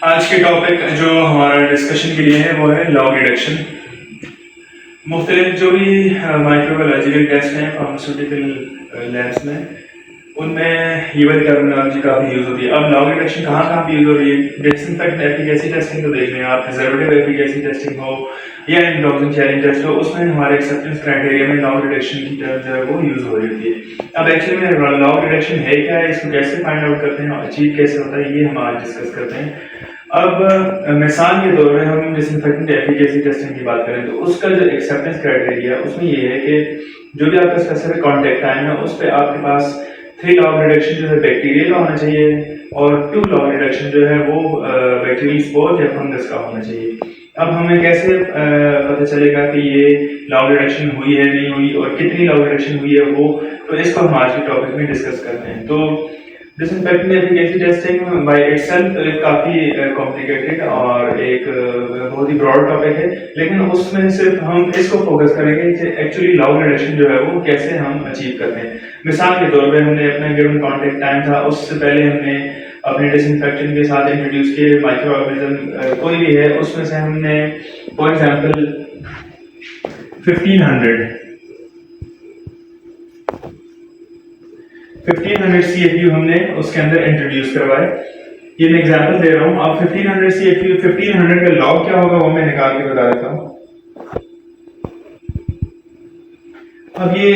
आज के टॉपिक जो हमारा डिस्कशन के लिए है वो है लॉग रिडक्शन। मुख्तलिफ जो भी माइक्रोबायोलॉजिकल टेस्ट हैं फार्मास्यूटिकल लैब्स में, उनमें ये वाली टर्मिनोलॉजी काफ़ी यूज़ होती है। अब लॉग रिडक्शन कहाँ कहाँ पे यूज़ हो रही है? डिसइंफेक्टेंट एफिकेसी टेस्टिंग तो देख लें आप, प्रिजर्वेटिव एफिकेसी टेस्टिंग हो या एंडोजन चैलेंज टेस्ट हो, उसमें हमारे एक्सेप्टेंस क्राइटेरिया में लॉग रिडक्शन की टर्म जो है वो यूज़ हो रही होती है। अब एक्चुअली में लॉग रिडक्शन है क्या है, इसको कैसे फाइंड आउट करते हैं, अचीव कैसे होता है, ये हम आज डिस्कस करते हैं। अब मिसाल के तौर पर हम डिसइंफेक्टेंट एफिकेसी टेस्टिंग की बात करें तो उसका जो एक्सेप्टेंस क्राइटेरिया है उसमें ये है कि जो भी आपका स्पेसिफिक कॉन्टेक्ट टाइम है उस पर आपके पास 3 लॉग रिडक्शन जो है बैक्टीरिया का होना चाहिए और 2 लॉग रिडक्शन जो है वो बैक्टीरियल स्पोर या फंगस का होना चाहिए। अब हमें कैसे पता चलेगा कि ये लॉग रिडक्शन हुई है नहीं हुई और कितनी लॉग रिडक्शन हुई है वो, तो इसको हम आज के टॉपिक में डिस्कस करते हैं। तो disinfectant efficacy testing by itself काफ़ी कॉम्प्लिकेटेड और एक बहुत ही ब्रॉड टॉपिक है, लेकिन उसमें सिर्फ हम इसको फोकस करेंगे कि एक्चुअली लॉग रिडक्शन जो है वो कैसे हम अचीव करते हैं। मिसाल के तौर पे हमने अपना गिवन कॉन्टेक्ट टाइम था, उससे पहले हमने अपने डिसइंफेक्टेंट के साथ इंट्रोड्यूस किए माइक्रो ऑर्गेनिज्म कोई भी है, उसमें से हमने फॉर एग्जांपल 1500 CFU हमने उसके अंदर इंट्रोड्यूस करवाए। ये मैं एग्जांपल दे रहा हूँ। अब 1500 CFU 1500 का लॉग क्या होगा वो मैं निकाल के बता देता हूँ। अब ये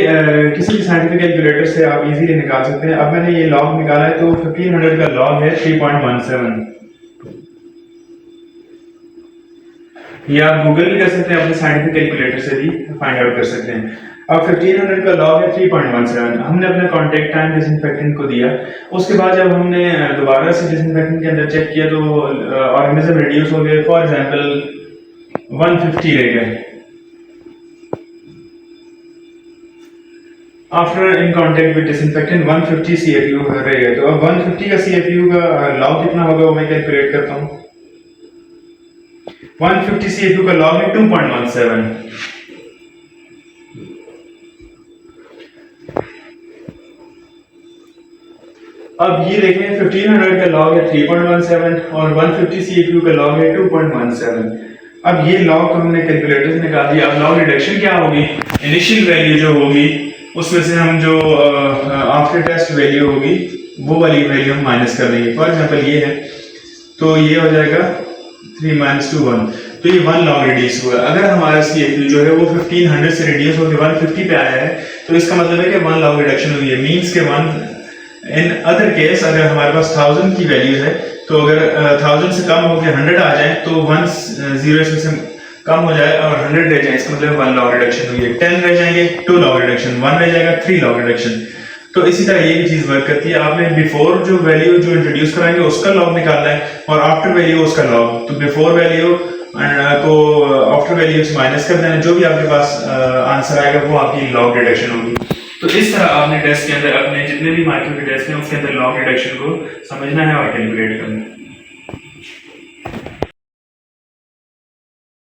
किसी भी साइंटिफिक कैलकुलेटर से आप इजीली निकाल सकते हैं। अब मैंने ये लॉग निकाला है तो 1500 का लॉग है 3.17। या आप गूगल भी कर सकते हैं, अपने साइंटिफिक कैलकुलेटर से भी फाइंड आउट कर सकते हैं। अब 1500 का लॉग है 3.17। हमने अपना कॉन्टेक्ट टाइम डिसइंफेक्टेंट को दिया। उसके बाद जब हमने दोबारा से डिसइंफेक्टेंट के अंदर चेक किया तो ऑर्गेनिज्म रिड्यूस हो गए, फॉर एग्जांपल 150 रह गए। After in contact with disinfectant 150 CFU रह गए। तो अब 150 का CFU का लॉग कितना होगा वो मैं कैलकुलेट करता हूँ। 150 CFU का लॉग है 2.17। अब ये देखें 1500 का लॉग है 3.17 और 150 CFU का लॉग है 2.17। अब ये लॉग को हमने कैलकुलेटर से निकाल दिया। अब लॉग रिडक्शन क्या होगी, इनिशियल वैल्यू जो होगी उसमें से हम जो आफ्टर टेस्ट वैल्यू होगी वो वाली वैल्यू हम माइनस कर देंगे। फॉर एग्जांपल ये है तो ये हो जाएगा 3 - 2 1, तो ये 1 लॉग रिड्यूस हुआ। अगर हमारा CFU जो है वो 1500 से रिड्यूस होकर 150 पे आया है तो इसका मतलब है कि 1 लॉग रिडक्शन हुई है। मींस के 1 इन अदर केस अगर हमारे पास 1000 की वैल्यू है तो अगर 1000 से कम होकर 100 आ जाए तो 1 0 इसमें से कम हो जाए और 100 रह जाए, इसका मतलब 1 लॉग रिडक्शन हुई है। 10 रह जाएंगे 2 लॉग रिडक्शन, 1 रह जाएगा 3 लॉग रिडक्शन। तो इसी तरह ये भी चीज वर्क करती है। आपने बिफोर जो वैल्यू जो इंट्रोड्यूस कराएंगे उसका लॉग निकालना है और आफ्टर वैल्यू उसका लॉग। तो बिफोर वैल्यू को आफ्टर वैल्यू से माइनस कर देना, जो भी आपके पास आंसर आएगा वो आपकी लॉग रिडक्शन होगी। तो इस तरह आपने टेस्ट के अंदर अपने जितने भी माइक्रो के टेस्ट हैं उसके अंदर लॉग रिडक्शन को समझना है और कैलकुलेट करना है।